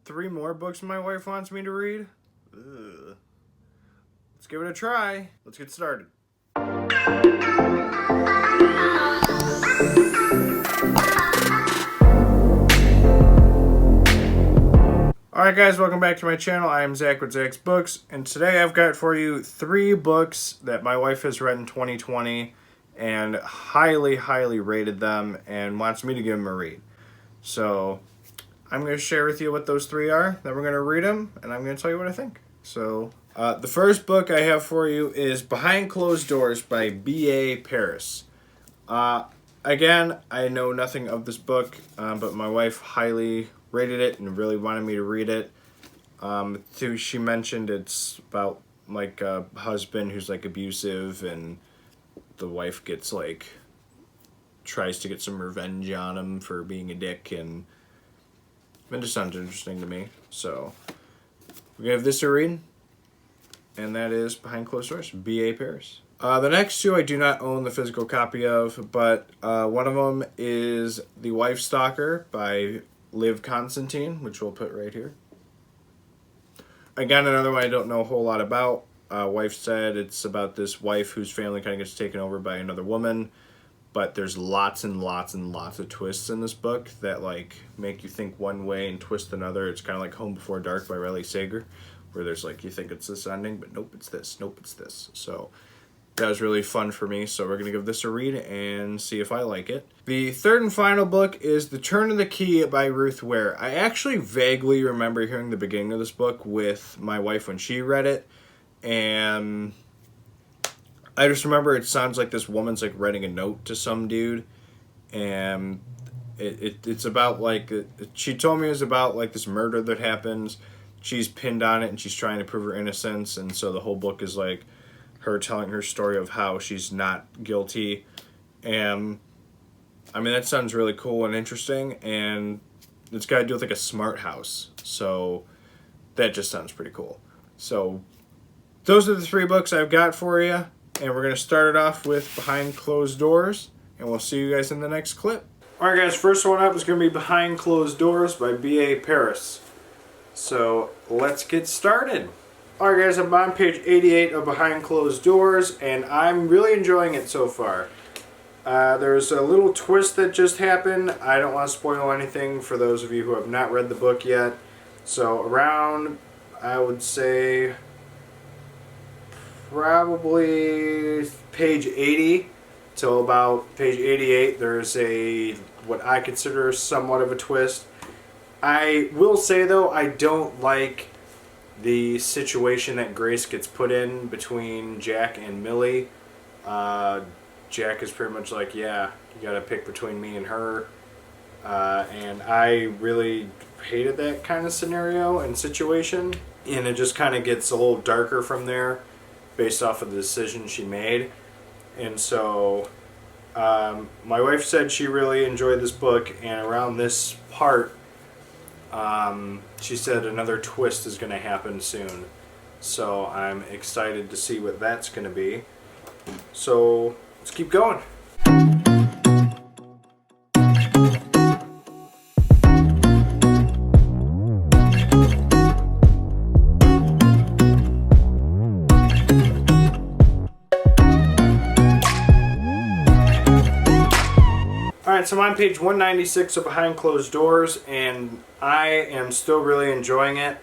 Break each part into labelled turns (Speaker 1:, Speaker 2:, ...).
Speaker 1: 3 more books my wife wants me to read. Ugh. Let's give it a try. Let's get started. Alright guys, welcome back to my channel. I am Zach with Zacks Books, and today I've got for you 3 books that my wife has read in 2020 and highly rated them and wants me to give them a read. So I'm going to share with you what those 3 are, then we're going to read them, and I'm going to tell you what I think. So the first book I have for you is Behind Closed Doors by B.A. Paris. Again, I know nothing of this book, but my wife highly rated it and really wanted me to read it. She mentioned it's about like a husband who's like abusive, and the wife gets like tries to get some revenge on him for being a dick, and it just sounds interesting to me. So we're gonna give this a read, and that is Behind Closed Doors, B.A. Paris. The next 2 I do not own the physical copy of, but one of them is The Wife Stalker by Liv Constantine, which we'll put right here. Again, another one I don't know a whole lot about. Wife said it's about this wife whose family kind of gets taken over by another woman, but there's lots and lots of twists in this book that like make you think one way and twist another. It's kind of like Home Before Dark by Riley Sager, where there's like you think it's this ending, but nope, it's this. Nope, it's this. So that was really fun for me, so we're going to give this a read and see if I like it. The third and final book is The Turn of the Key by Ruth Ware. I actually vaguely remember hearing the beginning of this book with my wife when she read it, and I just remember it sounds like this woman's like writing a note to some dude, and it's about like, she told me it was about like this murder that happens. She's pinned on it and she's trying to prove her innocence, and so the whole book is like her telling her story of how she's not guilty. And I mean, that sounds really cool and interesting, and it's got to do with like a smart house, so that just sounds pretty cool. So those are the 3 books I've got for you, and we're going to start it off with Behind Closed Doors, and we'll see you guys in the next clip. Alright guys, first one up is going to be Behind Closed Doors by B.A. Paris. So let's get started. Alright guys, I'm on page 88 of Behind Closed Doors, and I'm really enjoying it so far. There's a little twist that just happened. I don't want to spoil anything for those of you who have not read the book yet. So around, I would say, probably page 80 till about page 88, there's what I consider somewhat of a twist. I will say though, I don't like the situation that Grace gets put in between Jack and Millie. Jack is pretty much like, yeah, you gotta pick between me and her. And I really hated that kind of scenario and situation. And it just kind of gets a little darker from there based off of the decision she made. And so my wife said she really enjoyed this book, and around this part, she said another twist is going to happen soon. So I'm excited to see what that's going to be. So let's keep going. Alright, so I'm on page 196 of Behind Closed Doors, and I am still really enjoying it.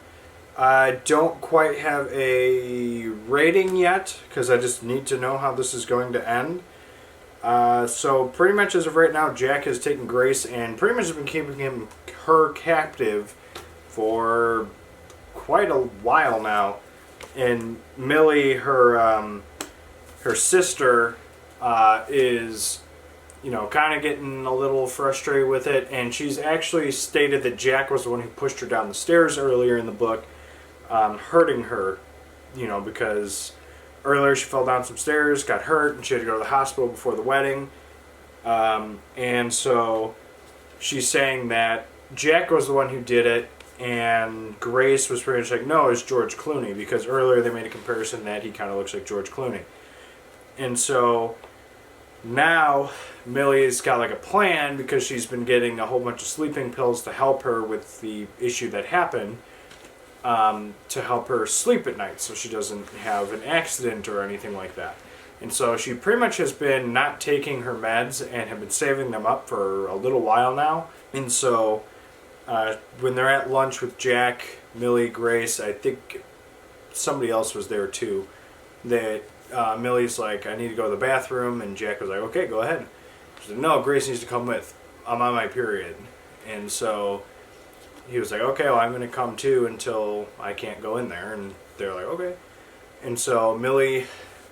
Speaker 1: I don't quite have a rating yet, because I just need to know how this is going to end. So pretty much as of right now, Jack has taken Grace and pretty much has been keeping her captive for quite a while now. And Millie, her sister, is, you know, kind of getting a little frustrated with it, and she's actually stated that Jack was the one who pushed her down the stairs earlier in the book, hurting her, you know, because earlier she fell down some stairs, got hurt, and she had to go to the hospital before the wedding. And so she's saying that Jack was the one who did it, and Grace was pretty much like, no, it's George Clooney, because earlier they made a comparison that he kind of looks like George Clooney. And so Now, Millie's got like a plan because she's been getting a whole bunch of sleeping pills to help her with the issue that happened, to help her sleep at night so she doesn't have an accident or anything like that. And so she pretty much has been not taking her meds and have been saving them up for a little while now. And so when they're at lunch with Jack, Millie, Grace, I think somebody else was there too, that Millie's like, I need to go to the bathroom, and Jack was like, okay, go ahead. She said, no, Grace needs to come with. I'm on my period. And so he was like, okay, well, I'm going to come too until I can't go in there. And they're like, okay. And so Millie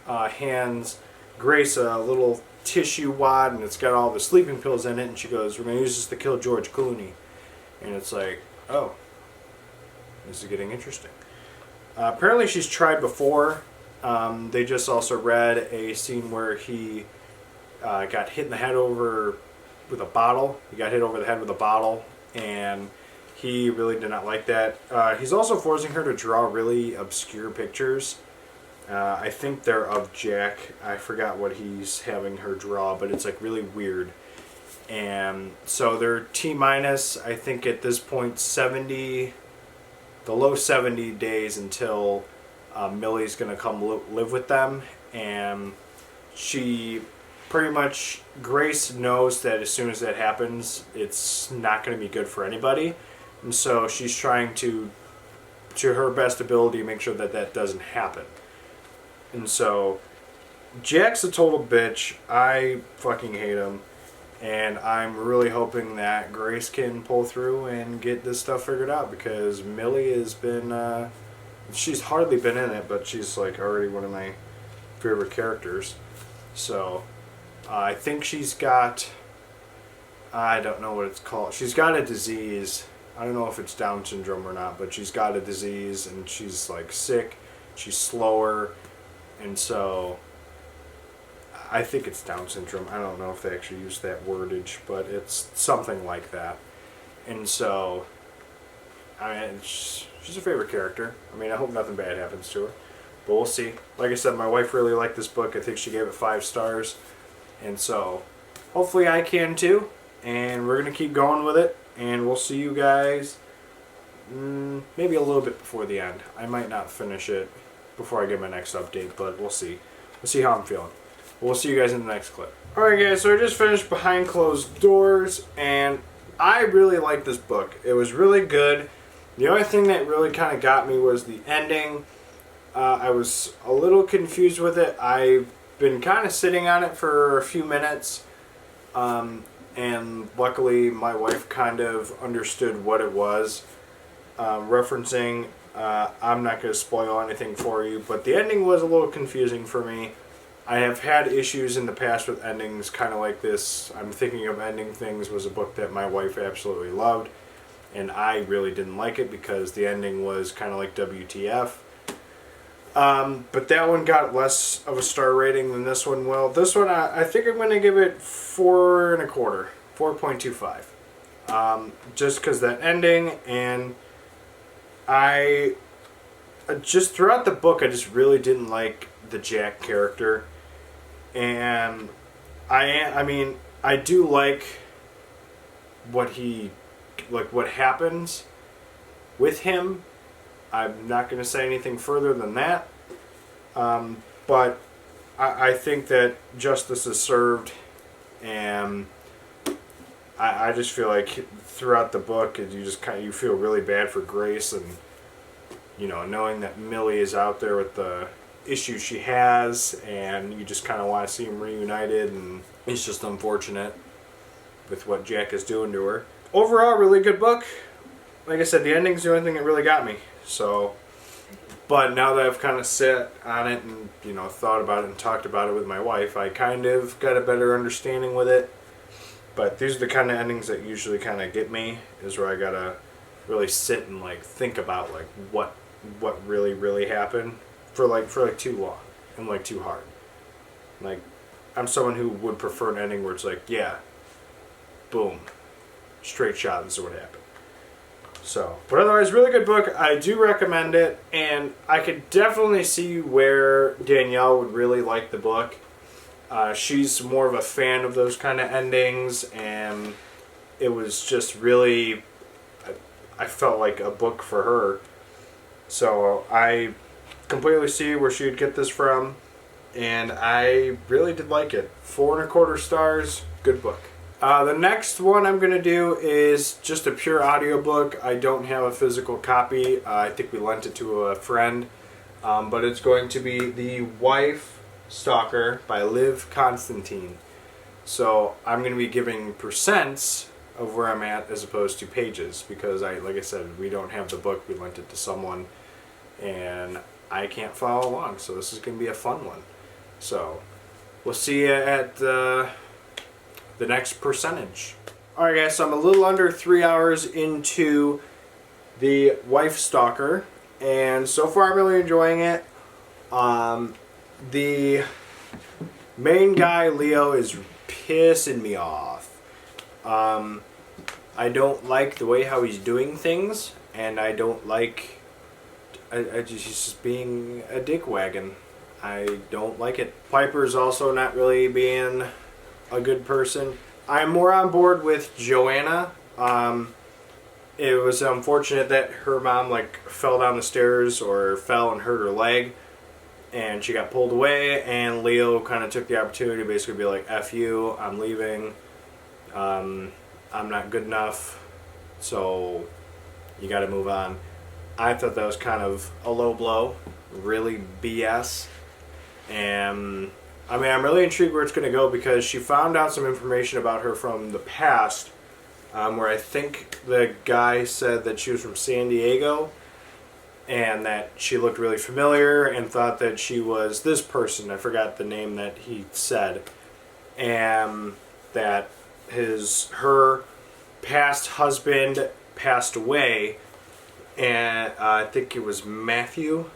Speaker 1: hands Grace a little tissue wad, and it's got all the sleeping pills in it, and she goes, we're going to use this to kill George Clooney. And it's like, oh, this is getting interesting. Apparently she's tried before. They just also read a scene where he got hit in the head with a bottle. He got hit over the head with a bottle, and he really did not like that. He's also forcing her to draw really obscure pictures. I think they're of Jack. I forgot what he's having her draw, but it's like really weird. And so they're T-minus, I think at this point, 70, the low 70 days until Millie's going to come live with them. And she pretty much, Grace knows that as soon as that happens, it's not going to be good for anybody. And so she's trying to her best ability, make sure that that doesn't happen. And so Jack's a total bitch. I fucking hate him. And I'm really hoping that Grace can pull through and get this stuff figured out, because Millie has been, she's hardly been in it, but she's like already one of my favorite characters. So I think she's got, I don't know what it's called. She's got a disease. I don't know if it's Down syndrome or not, but she's got a disease and she's like sick. She's slower. And so I think it's Down syndrome. I don't know if they actually use that wordage, but it's something like that. And so, I mean, she's a favorite character. I mean, I hope nothing bad happens to her, but we'll see. Like I said, my wife really liked this book. I think she gave it 5 stars. And so, hopefully I can too. And we're going to keep going with it. And we'll see you guys maybe a little bit before the end. I might not finish it before I get my next update, but we'll see. We'll see how I'm feeling. We'll see you guys in the next clip. Alright guys, so I just finished Behind Closed Doors, and I really liked this book. It was really good. The only thing that really kind of got me was the ending. I was a little confused with it. I've been kind of sitting on it for a few minutes, and luckily my wife kind of understood what it was referencing. I'm not going to spoil anything for you, but the ending was a little confusing for me. I have had issues in the past with endings kind of like this. I'm Thinking of Ending Things was a book that my wife absolutely loved, and I really didn't like it because the ending was kind of like WTF. But that one got less of a star rating than this one will. This one, I think I'm going to give it 4 1/4, 4.25. Just because that ending, and I just throughout the book, I just really didn't like the Jack character. And I mean, I do like what happens with him. I'm not going to say anything further than that. But I think that justice is served, and I just feel like throughout the book, you feel really bad for Grace, and knowing that Millie is out there with the issues she has, and you just kind of want to see them reunited, and it's just unfortunate with what Jack is doing to her. Overall, really good book. Like I said, the ending's the only thing that really got me. So, but now that I've kind of sat on it and thought about it and talked about it with my wife, I kind of got a better understanding with it. But these are the kind of endings that usually kind of get me, is where I gotta really sit and think about what really happened for too long and too hard. I'm someone who would prefer an ending where it's yeah, boom, straight shot, this is what happened. So, but otherwise, really good book. I do recommend it, and I could definitely see where Danielle would really like the book. She's more of a fan of those kind of endings, and it was just really, I felt like a book for her. So I completely see where she would get this from, and I really did like it. 4.25 stars, good book. The next one I'm going to do is just a pure audiobook. I don't have a physical copy. I think we lent it to a friend. But it's going to be The Wife Stalker by Liv Constantine. So I'm going to be giving percents of where I'm at as opposed to pages, because like I said, we don't have the book. We lent it to someone, and I can't follow along. So this is going to be a fun one. So we'll see you at the next percentage. Alright guys, so I'm a little under 3 hours into The Wife Stalker, and so far I'm really enjoying it. The main guy, Leo, is pissing me off. I don't like the way how he's doing things, and I don't like he's just being a dickwagon. I don't like it. Piper's also not really being a good person. I'm more on board with Joanna. It was unfortunate that her mom fell down the stairs or fell and hurt her leg, and she got pulled away, and Leo kind of took the opportunity to basically be like, F you, I'm leaving, I'm not good enough, so you gotta move on. I thought that was kind of a low blow, really BS, and I mean, I'm really intrigued where it's going to go, because she found out some information about her from the past, where I think the guy said that she was from San Diego, and that she looked really familiar, and thought that she was this person. I forgot the name that he said, and that her past husband passed away, and I think it was Matthew.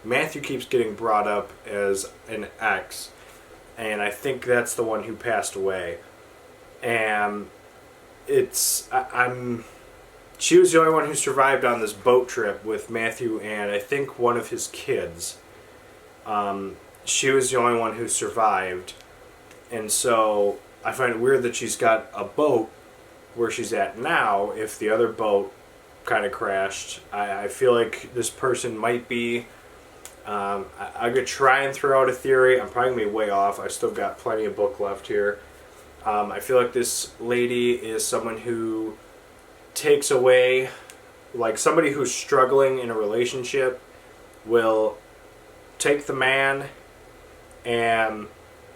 Speaker 1: Matthew keeps getting brought up as an ex, and I think that's the one who passed away. And she was the only one who survived on this boat trip with Matthew and I think one of his kids. She was the only one who survived, and so I find it weird that she's got a boat where she's at now if the other boat kind of crashed. I feel like this person might be... I could try and throw out a theory. I'm probably going to be way off. I've still got plenty of book left here. I feel like this lady is someone who takes away, like somebody who's struggling in a relationship will take the man and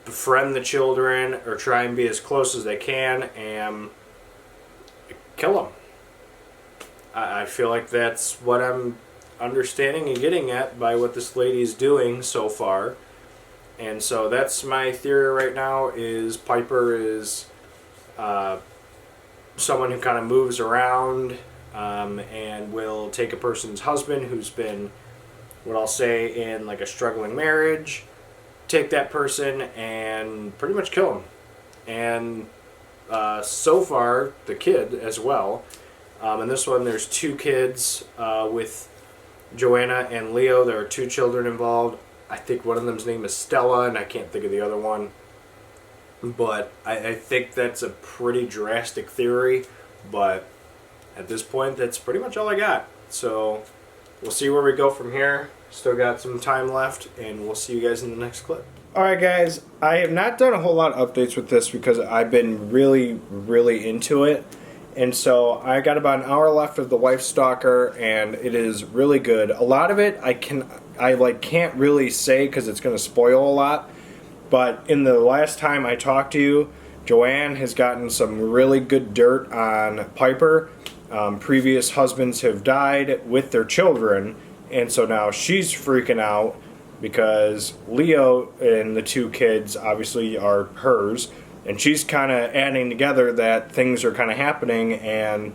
Speaker 1: befriend the children or try and be as close as they can and kill them. I feel like that's what I'm understanding and getting at by what this lady's doing so far. And so that's my theory right now, is Piper is someone who kind of moves around and will take a person's husband who's been, what I'll say, in like a struggling marriage, take that person and pretty much kill him. And so far, the kid as well. In this one, there's 2 kids with Joanna and Leo. There are 2 children involved. I think one of them's name is Stella, and I can't think of the other one. But I think that's a pretty drastic theory, but at this point, that's pretty much all I got. So we'll see where we go from here. Still got some time left, and we'll see you guys in the next clip. Alright guys, I have not done a whole lot of updates with this because I've been really, really into it. And so I got about an hour left of The Wife Stalker, and it is really good. A lot of it I can't really say because it's going to spoil a lot. But in the last time I talked to you, Joanne has gotten some really good dirt on Piper. Previous husbands have died with their children, and so now she's freaking out because Leo and the 2 kids obviously are hers. And she's kind of adding together that things are kind of happening, and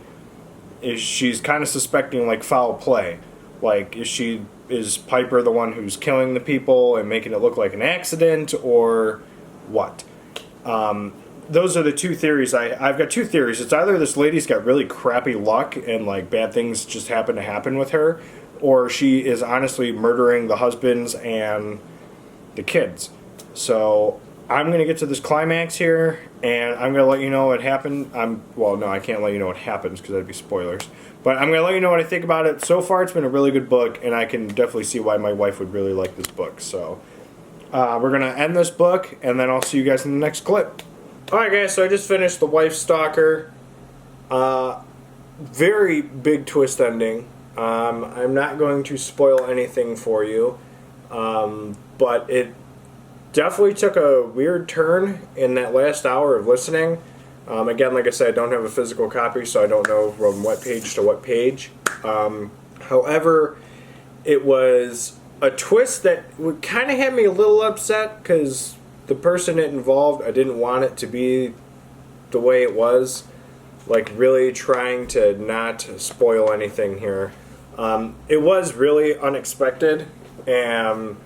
Speaker 1: she's kind of suspecting like foul play. Like, is Piper the one who's killing the people and making it look like an accident, or what? Those are the 2 theories. I've got 2 theories. It's either this lady's got really crappy luck and like bad things just happen to happen with her, or she is honestly murdering the husbands and the kids. So I'm going to get to this climax here, and I'm going to let you know what happened. Well, no, I can't let you know what happens because that'd be spoilers. But I'm going to let you know what I think about it. So far, it's been a really good book, and I can definitely see why my wife would really like this book. So we're going to end this book, and then I'll see you guys in the next clip. Alright guys, so I just finished The Wife Stalker. Very big twist ending. I'm not going to spoil anything for you, but it definitely took a weird turn in that last hour of listening. Again, like I said, I don't have a physical copy, so I don't know from what page to what page. However, it was a twist that kind of had me a little upset because the person it involved, I didn't want it to be the way it was. Like, really trying to not spoil anything here. It was really unexpected, and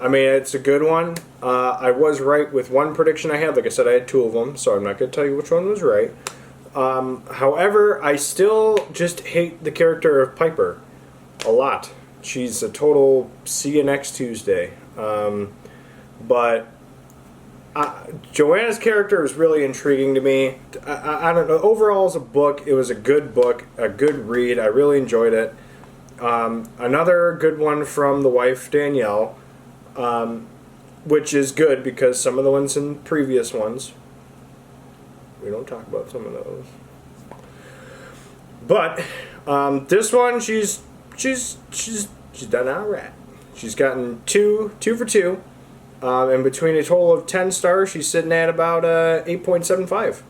Speaker 1: I mean, it's a good one. I was right with one prediction I had. Like I said, I had two of them, so I'm not going to tell you which one was right. However, I still just hate the character of Piper a lot. She's a total see you next Tuesday. But Joanna's character is really intriguing to me. I don't know. Overall, as a book, it was a good book, a good read. I really enjoyed it. Another good one from the wife, Danielle, which is good because some of the ones in previous ones, we don't talk about some of those. But this one, she's done all right. She's gotten two for two. And between a total of 10 stars, she's sitting at about 8.75.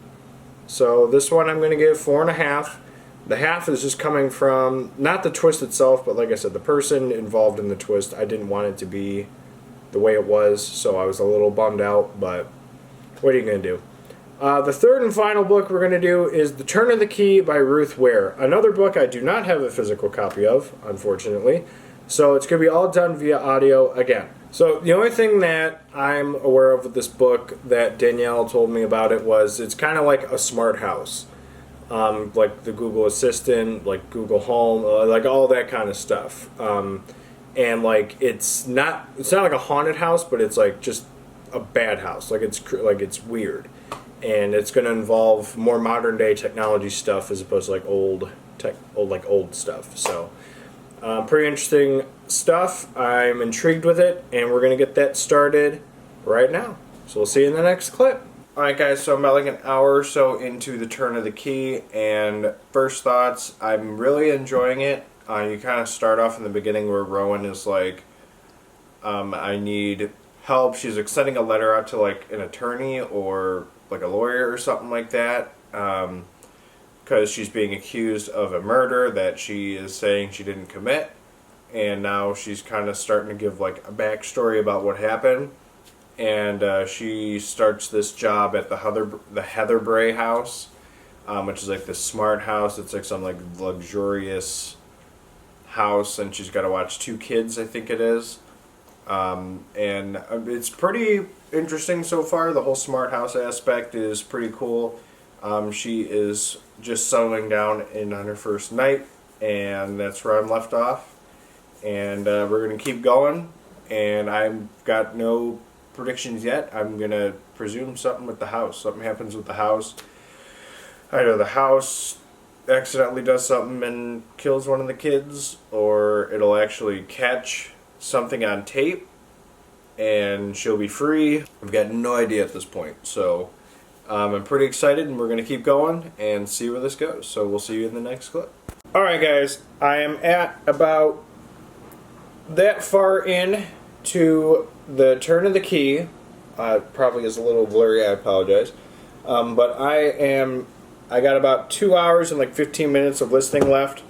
Speaker 1: So this one I'm going to give 4.5. The half is just coming from, not the twist itself, but like I said, the person involved in the twist. I didn't want it to be the way it was, so I was a little bummed out, but what are you going to do? The third and final book we're going to do is The Turn of the Key by Ruth Ware. Another book I do not have a physical copy of, unfortunately. So it's going to be all done via audio again. So the only thing that I'm aware of with this book that Danielle told me about it was it's kind of like a smart house. Like the Google Assistant, like Google Home, like all that kind of stuff. And like it's not like a haunted house, but it's like just a bad house. Like it's weird. And it's going to involve more modern day technology stuff as opposed to like old stuff. So pretty interesting stuff. I'm intrigued with it, and we're going to get that started right now. So we'll see you in the next clip. Alright guys, so I'm about like an hour or so into The Turn of the Key, and first thoughts, I'm really enjoying it. You kind of start off in the beginning where Rowan is like, I need help. She's like sending a letter out to like an attorney or like a lawyer or something like that, because she's being accused of a murder that she is saying she didn't commit, and now she's kind of starting to give like a backstory about what happened. And she starts this job at the Heather Bray house, which is like this smart house. It's like some like luxurious house, and she's got to watch two kids, I think it is. And it's pretty interesting so far. The whole smart house aspect is pretty cool. She is just settling down in on her first night, and that's where I'm left off. And we're going to keep going, and I've got no predictions yet. I'm going to presume something with the house. Something happens with the house. Either the house accidentally does something and kills one of the kids, or it'll actually catch something on tape and she'll be free. I've got no idea at this point. So I'm pretty excited, and we're going to keep going and see where this goes. So we'll see you in the next clip. Alright guys, I am at about that far in to The Turn of the Key. Probably is a little blurry, I apologize. But I got about 2 hours and like 15 minutes of listening left.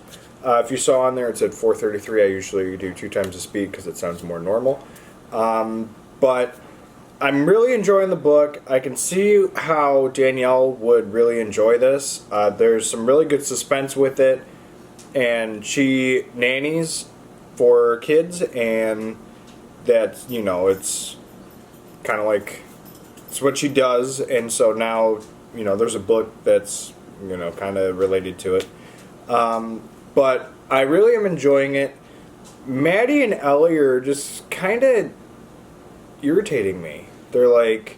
Speaker 1: If you saw on there, it said 4:33. I usually do 2 times the speed because it sounds more normal. But I'm really enjoying the book. I can see how Danielle would really enjoy this. There's some really good suspense with it, and she nannies for kids, and that, you know, it's kind of like it's what she does, and so now, you know, there's a book that's, you know, kind of related to it. But I really am enjoying it. Maddie and Ellie are just kind of irritating me. They're like,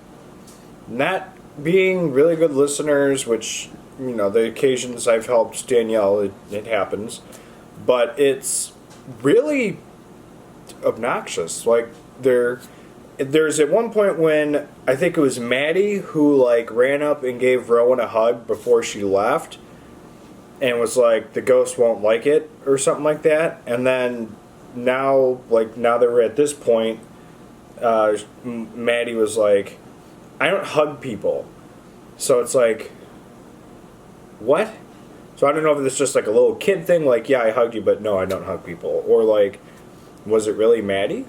Speaker 1: not being really good listeners, which, you know, the occasions I've helped Danielle, it happens. But it's really obnoxious. Like, there's at one point when I think it was Maddie who, like, ran up and gave Rowan a hug before she left and was like, the ghost won't like it or something like that. And then now that we're at this point, Maddie was like, I don't hug people. So it's like, what? So I don't know if it's just like a little kid thing, like, yeah, I hugged you, but no, I don't hug people. Or like, was it really Maddie?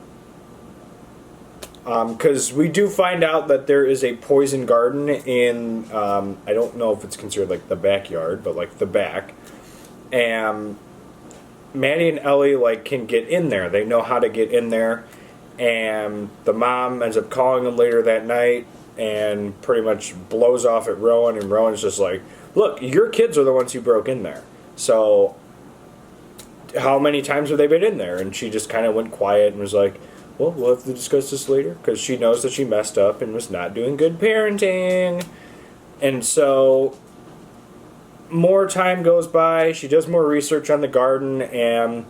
Speaker 1: Because we do find out that there is a poison garden in, I don't know if it's considered like the backyard, but like the back. And Maddie and Ellie like can get in there. They know how to get in there. And the mom ends up calling them later that night and pretty much blows off at Rowan. And Rowan's just like, look, your kids are the ones who broke in there. So how many times have they been in there? And she just kind of went quiet and was like, well, we'll have to discuss this later, because she knows that she messed up and was not doing good parenting. And so more time goes by. She does more research on the garden, and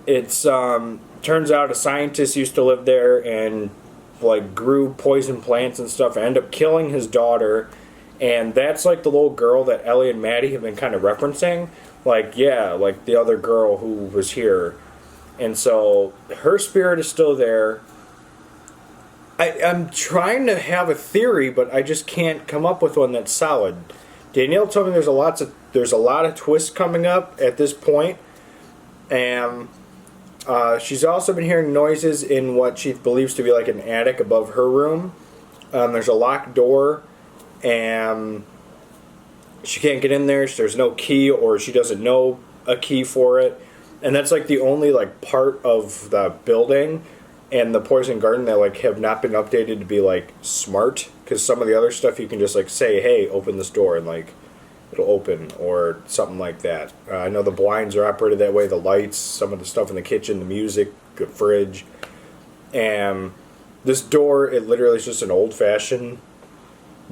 Speaker 1: it's turns out a scientist used to live there and like grew poison plants and stuff and ended up killing his daughter. And that's like the little girl that Ellie and Maddie have been kind of referencing. Like, yeah, like the other girl who was here. And so her spirit is still there. I'm trying to have a theory, but I just can't come up with one that's solid. Danielle told me there's a lot of twists coming up at this point. And she's also been hearing noises in what she believes to be like an attic above her room. There's a locked door, and she can't get in there. There's no key, or she doesn't know a key for it. And that's like the only like part of the building and the poison garden that like have not been updated to be like smart, because some of the other stuff you can just like say, hey, open this door, and like it'll open or something like that. I know the blinds are operated that way, the lights, some of the stuff in the kitchen, the music, the fridge. And this door, it literally is just an old-fashioned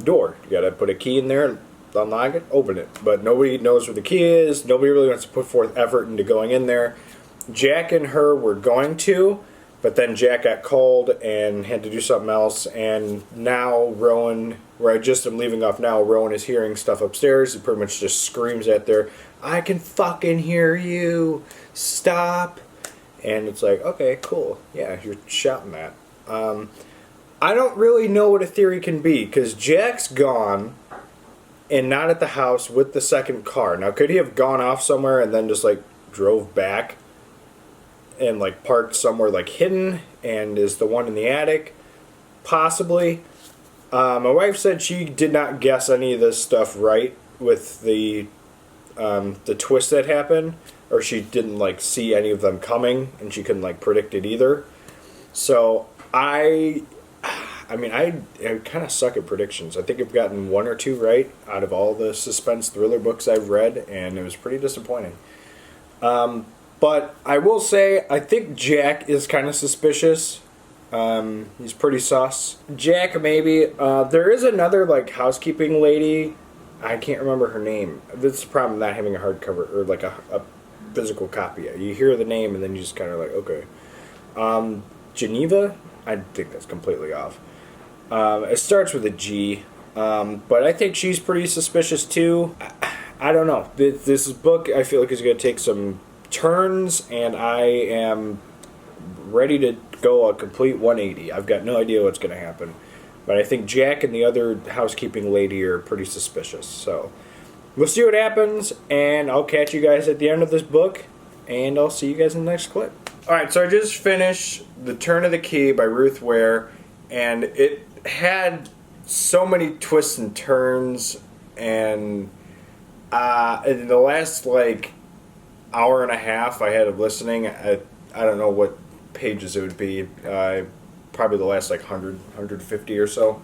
Speaker 1: door. You gotta put a key in there, unlock it, open it. But nobody knows where the key is. Nobody really wants to put forth effort into going in there. Jack and her were going to, but then Jack got called and had to do something else. And now Rowan, where I just am leaving off now, Rowan is hearing stuff upstairs. He pretty much just screams at her, I can fucking hear you. Stop. And it's like, okay, cool. Yeah, you're shouting that. I don't really know what a theory can be, because Jack's gone and not at the house with the second car. Now, could he have gone off somewhere and then just like drove back and like parked somewhere like hidden and is the one in the attic? Possibly. My wife said she did not guess any of this stuff right with the twist that happened, or she didn't like see any of them coming, and she couldn't like predict it either. So I kind of suck at predictions. I think I've gotten one or two right out of all the suspense thriller books I've read, and it was pretty disappointing. But I will say, I think Jack is kind of suspicious. He's pretty sus. Jack, maybe. There is another like housekeeping lady. I can't remember her name. That's the problem, not having a hardcover or like a physical copy. You hear the name and then you just kind of like, okay. Geneva? I think that's completely off. It starts with a G, but I think she's pretty suspicious too. I don't know. This book, I feel like, is going to take some turns, and I am ready to go a complete 180. I've got no idea what's going to happen, but I think Jack and the other housekeeping lady are pretty suspicious. So we'll see what happens, and I'll catch you guys at the end of this book, and I'll see you guys in the next clip. Alright, so I just finished The Turn of the Key by Ruth Ware, and it had so many twists and turns, and in the last like hour and a half I had of listening, I don't know what pages it would be, probably the last like 100, 150 or so.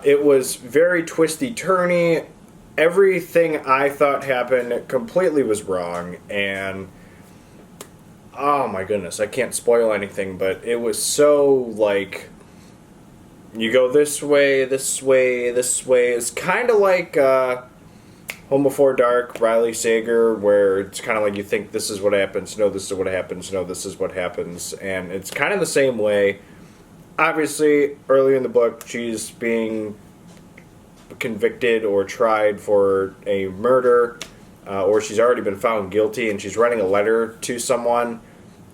Speaker 1: It was very twisty-turny. Everything I thought happened completely was wrong, and oh my goodness, I can't spoil anything, but it was so like you go this way, this way, this way. It's kind of like Home Before Dark, Riley Sager, where it's kind of like you think this is what happens, no, this is what happens, no, this is what happens. And it's kind of the same way. Obviously, earlier in the book, she's being convicted or tried for a murder, or she's already been found guilty, and she's writing a letter to someone,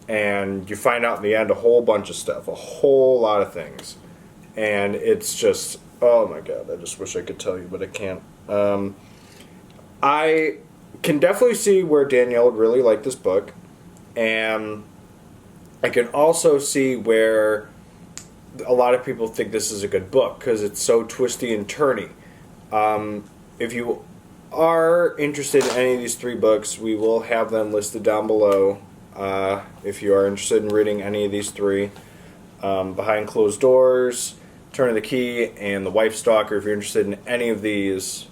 Speaker 1: and you find out in the end a whole bunch of stuff, a whole lot of things. And it's just, oh my god, I just wish I could tell you, but I can't. I can definitely see where Danielle would really like this book, and I can also see where a lot of people think this is a good book because it's so twisty and turny. If you are interested in any of these three books, we will have them listed down below. If you are interested in reading any of these three, Behind Closed Doors, Turn of the Key, and The Wife Stalker. If you're interested in any of these,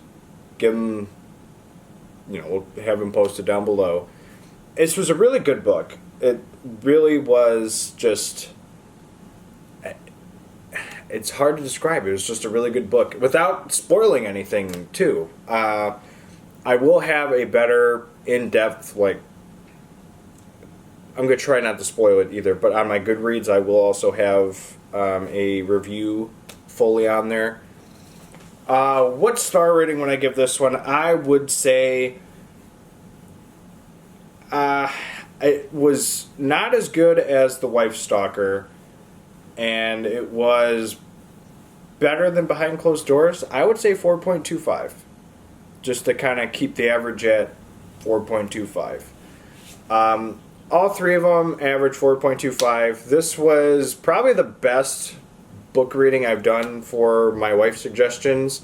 Speaker 1: give them, we'll have them posted down below. This was a really good book. It really was just, it's hard to describe. It was just a really good book without spoiling anything too. I will have a better in-depth, I'm going to try not to spoil it either, but on my Goodreads I will also have a review fully on there. What star rating would I give this one? I would say it was not as good as The Wife Stalker, and it was better than Behind Closed Doors. I would say 4.25, just to kind of keep the average at 4.25. All three of them average 4.25. This was probably the best book reading I've done for my wife's suggestions.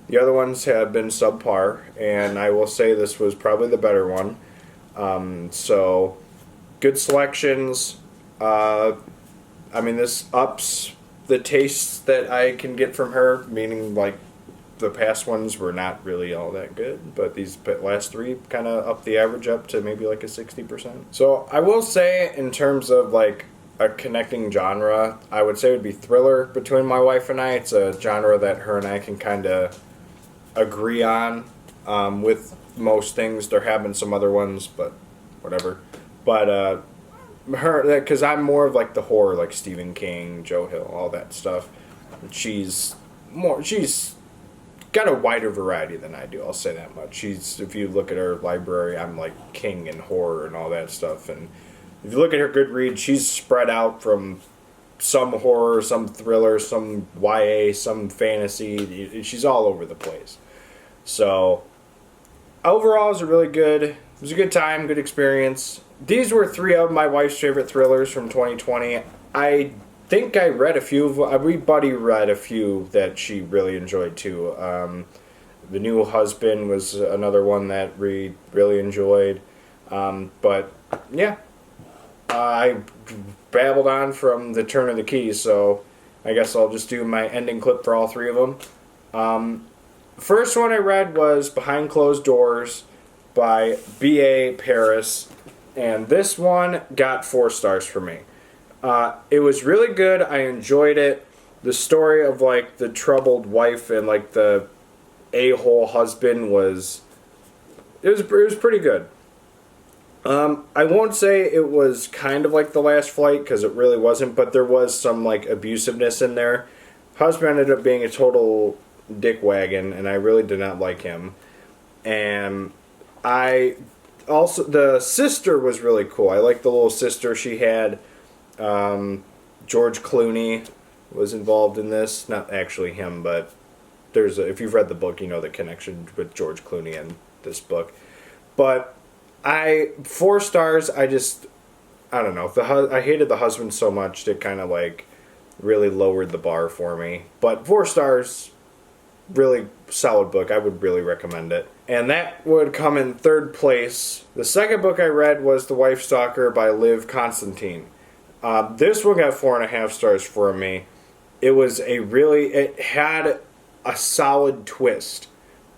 Speaker 1: The other ones have been subpar, and I will say this was probably the better one. So, good selections. This ups the tastes that I can get from her, meaning the past ones were not really all that good, but these last three kind of up the average up to maybe a 60%. So I will say, in terms of a connecting genre, I would say it would be thriller between my wife and I. It's a genre that her and I can kind of agree on. With most things, there have been some other ones, but whatever. But her, because I'm more of the horror, like Stephen King, Joe Hill, all that stuff. She's got a wider variety than I do, I'll say that much. If you look at her library, I'm King and horror and all that stuff. And if you look at her Goodreads, she's spread out from some horror, some thriller, some YA, some fantasy. She's all over the place. So, overall, it was it was a good time, good experience. These were three of my wife's favorite thrillers from 2020. I think I read a few. Everybody read a few that she really enjoyed too. The New Husband was another one that we really enjoyed. But yeah, I babbled on from the Turn of the Key, so I guess I'll just do my ending clip for all three of them. First one I read was Behind Closed Doors by B.A. Paris, and this one got 4 stars for me. It was really good. I enjoyed it. The story of the troubled wife and the a-hole husband was pretty good. I won't say it was kind of like The Last Flight, because it really wasn't, but there was some abusiveness in there. Husband ended up being a total dickwagon, and I really did not like him. And the sister was really cool. I liked the little sister she had. George Clooney was involved in this. Not actually him, but if you've read the book, you know the connection with George Clooney in this book. But 4 stars, I don't know. I hated the husband so much that kind of really lowered the bar for me. But 4 stars, really solid book. I would really recommend it. And that would come in 3rd place. The second book I read was The Wife Stalker by Liv Constantine. This one got 4.5 stars for me. It had a solid twist,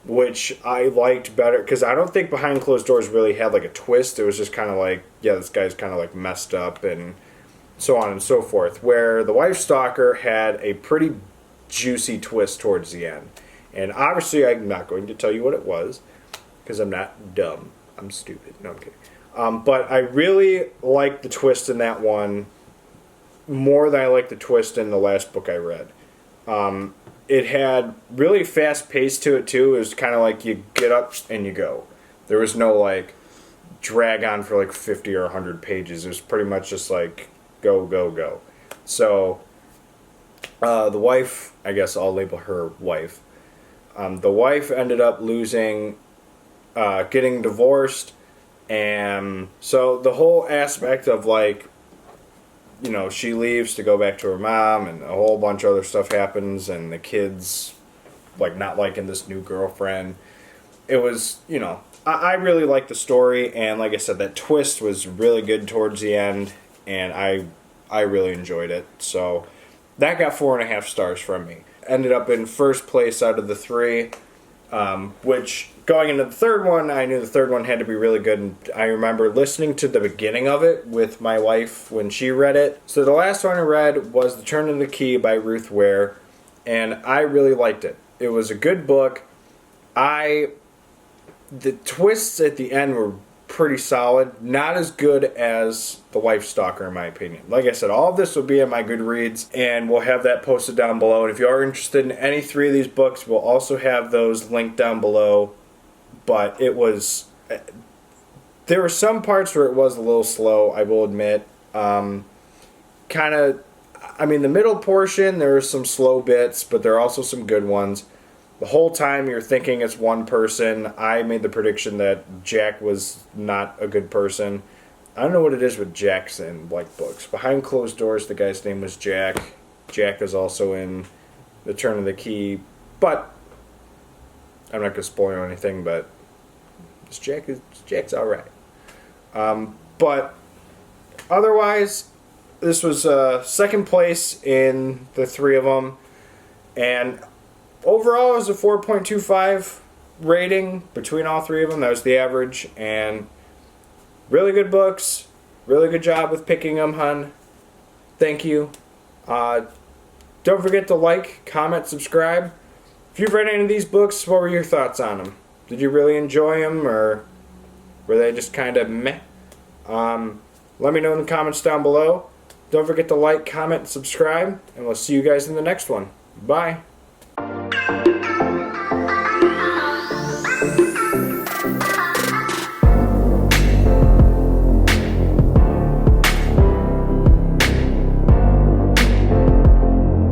Speaker 1: which I liked better, because I don't think Behind Closed Doors really had a twist. It was just kind of this guy's kind of messed up and so on and so forth. Where The Wife Stalker had a pretty juicy twist towards the end. And obviously I'm not going to tell you what it was, because I'm not dumb. I'm stupid. No, I'm kidding. But I really liked the twist in that one more than I liked the twist in the last book I read. It had really fast pace to it too. It was kind of like you get up and you go. There was no like drag on for like 50 or 100 pages. It was pretty much just like go, go, go. So the wife, I guess I'll label her wife. The wife ended up losing, getting divorced, and so the whole aspect of like, you know, she leaves to go back to her mom, and a whole bunch of other stuff happens, and the kids like not liking this new girlfriend. It was, you know, I really liked the story, and like I said, that twist was really good towards the end, and I really enjoyed it. So that got 4.5 stars from me. Ended up in first place out of the 3, which going into the third one, I knew the third one had to be really good, and I remember listening to the beginning of it with my wife when she read it. So the last one I read was The Turn of the Key by Ruth Ware, and I really liked it. It was a good book. The twists at the end were pretty solid. Not as good as The Wife Stalker, in my opinion. Like I said, all of this will be in my Goodreads, and we'll have that posted down below. And if you are interested in any 3 of these books, we'll also have those linked down below. But it was... there were some parts where it was a little slow, I will admit. Kind of... I mean, the middle portion, there were some slow bits, but there are also some good ones. The whole time you're thinking it's one person. I made the prediction that Jack was not a good person. I don't know what it is with Jacks in like books. Behind Closed Doors, the guy's name was Jack. Jack is also in The Turn of the Key. But I'm not going to spoil anything, but Jack's alright. But otherwise, this was second place in the 3 of them. And overall, it was a 4.25 rating between all 3 of them. That was the average. And really good books. Really good job with picking them, hun. Thank you. Don't forget to like, comment, subscribe. If you've read any of these books, what were your thoughts on them? Did you really enjoy them, or were they just kind of meh? Let me know in the comments down below. Don't forget to like, comment, and subscribe. And we'll see you guys in the next one. Bye.